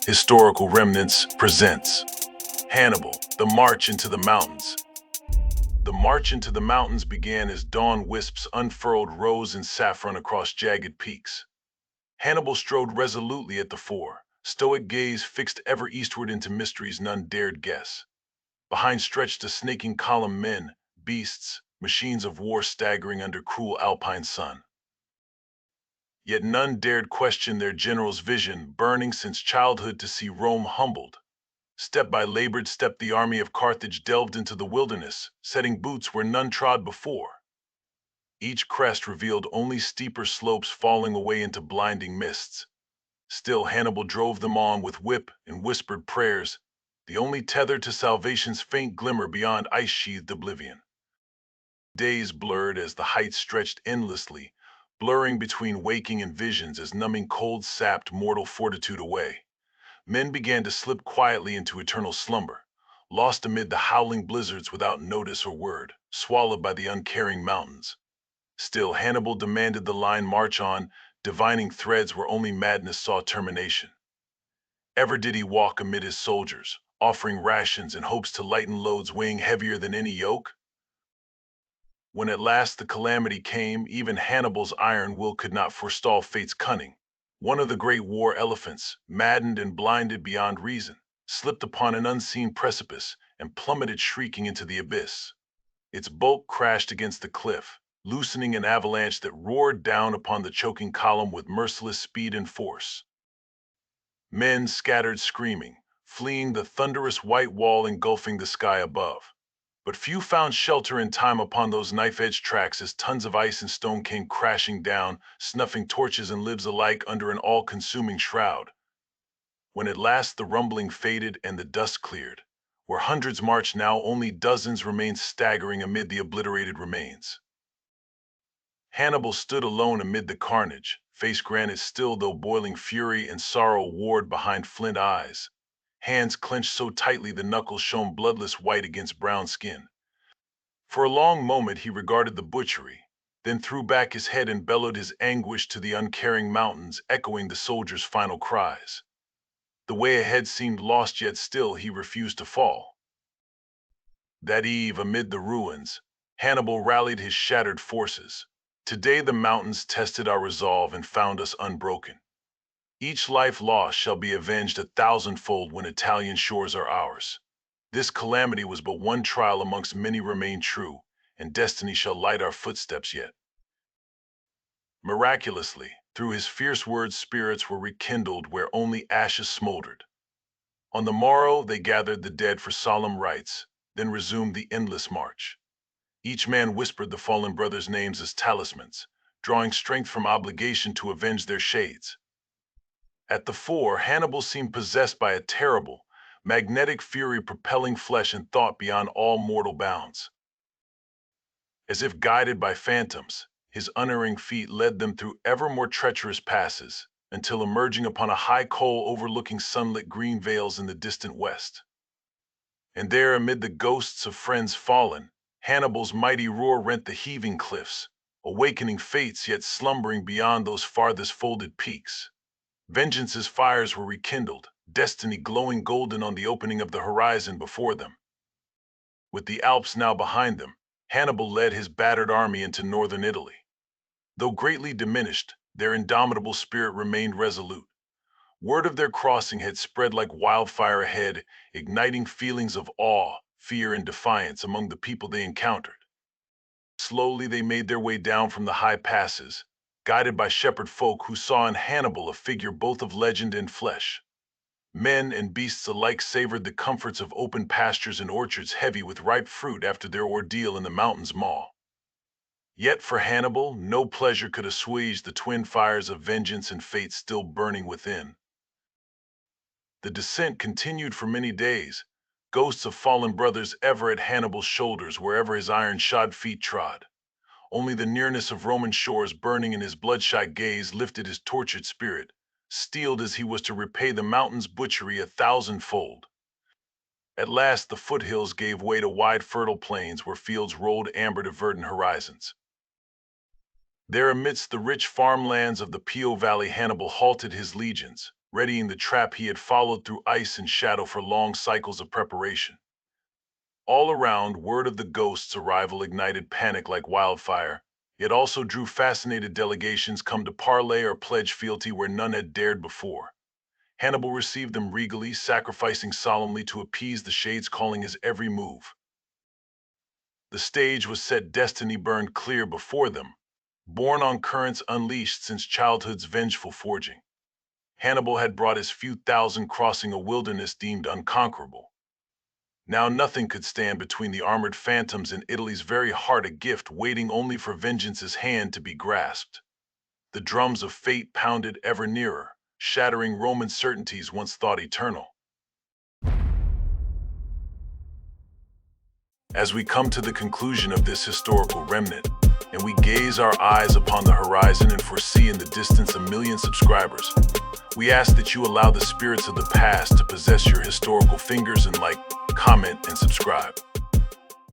Historical Remnants presents Hannibal, the March into the Mountains. The march into the mountains began as dawn wisps unfurled rose and saffron across jagged peaks. Hannibal strode resolutely at the fore, stoic gaze fixed ever eastward into mysteries none dared guess. Behind stretched a snaking column men, beasts, machines of war staggering under cruel alpine sun. Yet none dared question their general's vision, burning since childhood to see Rome humbled. Step by labored step the army of Carthage delved into the wilderness, setting boots where none trod before. Each crest revealed only steeper slopes falling away into blinding mists. Still Hannibal drove them on with whip and whispered prayers, the only tether to salvation's faint glimmer beyond ice-sheathed oblivion. Days blurred as the heights stretched endlessly, blurring between waking and visions as numbing cold sapped mortal fortitude away. Men began to slip quietly into eternal slumber, lost amid the howling blizzards without notice or word, swallowed by the uncaring mountains. Still Hannibal demanded the line march on, divining threads where only madness saw termination. Ever did he walk amid his soldiers, offering rations and hopes to lighten loads weighing heavier than any yoke? When at last the calamity came, even Hannibal's iron will could not forestall fate's cunning. One of the great war elephants, maddened and blinded beyond reason, slipped upon an unseen precipice and plummeted shrieking into the abyss. Its bulk crashed against the cliff, loosening an avalanche that roared down upon the choking column with merciless speed and force. Men scattered screaming, fleeing the thunderous white wall engulfing the sky above. But few found shelter in time upon those knife-edged tracks as tons of ice and stone came crashing down, snuffing torches and lives alike under an all-consuming shroud. When at last the rumbling faded and the dust cleared, where hundreds marched now only dozens remained staggering amid the obliterated remains. Hannibal stood alone amid the carnage, face granite still though boiling fury and sorrow warred behind flint eyes. Hands clenched so tightly the knuckles shone bloodless white against brown skin. For a long moment he regarded the butchery, then threw back his head and bellowed his anguish to the uncaring mountains, echoing the soldiers' final cries. The way ahead seemed lost, yet still he refused to fall. That eve, amid the ruins, Hannibal rallied his shattered forces. Today the mountains tested our resolve and found us unbroken. Each life lost shall be avenged 1,000-fold when Italian shores are ours. This calamity was but one trial amongst many remain true, and destiny shall light our footsteps yet. Miraculously, through his fierce words spirits were rekindled where only ashes smoldered. On the morrow they gathered the dead for solemn rites, then resumed the endless march. Each man whispered the fallen brothers' names as talismans, drawing strength from obligation to avenge their shades. At the fore, Hannibal seemed possessed by a terrible, magnetic fury propelling flesh and thought beyond all mortal bounds. As if guided by phantoms, his unerring feet led them through ever more treacherous passes, until emerging upon a high col overlooking sunlit green vales in the distant west. And there, amid the ghosts of friends fallen, Hannibal's mighty roar rent the heaving cliffs, awakening fates yet slumbering beyond those farthest folded peaks. Vengeance's fires were rekindled, destiny glowing golden on the opening of the horizon before them. With the Alps now behind them, Hannibal led his battered army into northern Italy. Though greatly diminished, their indomitable spirit remained resolute. Word of their crossing had spread like wildfire ahead, igniting feelings of awe, fear, and defiance among the people they encountered. Slowly they made their way down from the high passes, guided by shepherd folk who saw in Hannibal a figure both of legend and flesh. Men and beasts alike savored the comforts of open pastures and orchards heavy with ripe fruit after their ordeal in the mountain's maw. Yet for Hannibal, no pleasure could assuage the twin fires of vengeance and fate still burning within. The descent continued for many days, ghosts of fallen brothers ever at Hannibal's shoulders wherever his iron-shod feet trod. Only the nearness of Roman shores burning in his bloodshot gaze lifted his tortured spirit, steeled as he was to repay the mountain's butchery 1,000-fold. At last the foothills gave way to wide fertile plains where fields rolled amber to verdant horizons. There amidst the rich farmlands of the Po Valley, Hannibal halted his legions, readying the trap he had followed through ice and shadow for long cycles of preparation. All around, word of the ghost's arrival ignited panic like wildfire. It also drew fascinated delegations come to parley or pledge fealty where none had dared before. Hannibal received them regally, sacrificing solemnly to appease the shades calling his every move. The stage was set, destiny burned clear before them, born on currents unleashed since childhood's vengeful forging. Hannibal had brought his few thousand, crossing a wilderness deemed unconquerable. Now nothing could stand between the armored phantoms and Italy's very heart, a gift waiting only for vengeance's hand to be grasped. The drums of fate pounded ever nearer, shattering Roman certainties once thought eternal. As we come to the conclusion of this historical remnant, and we gaze our eyes upon the horizon and foresee in the distance 1,000,000 subscribers, we ask that you allow the spirits of the past to possess your historical fingers and like, comment, and subscribe.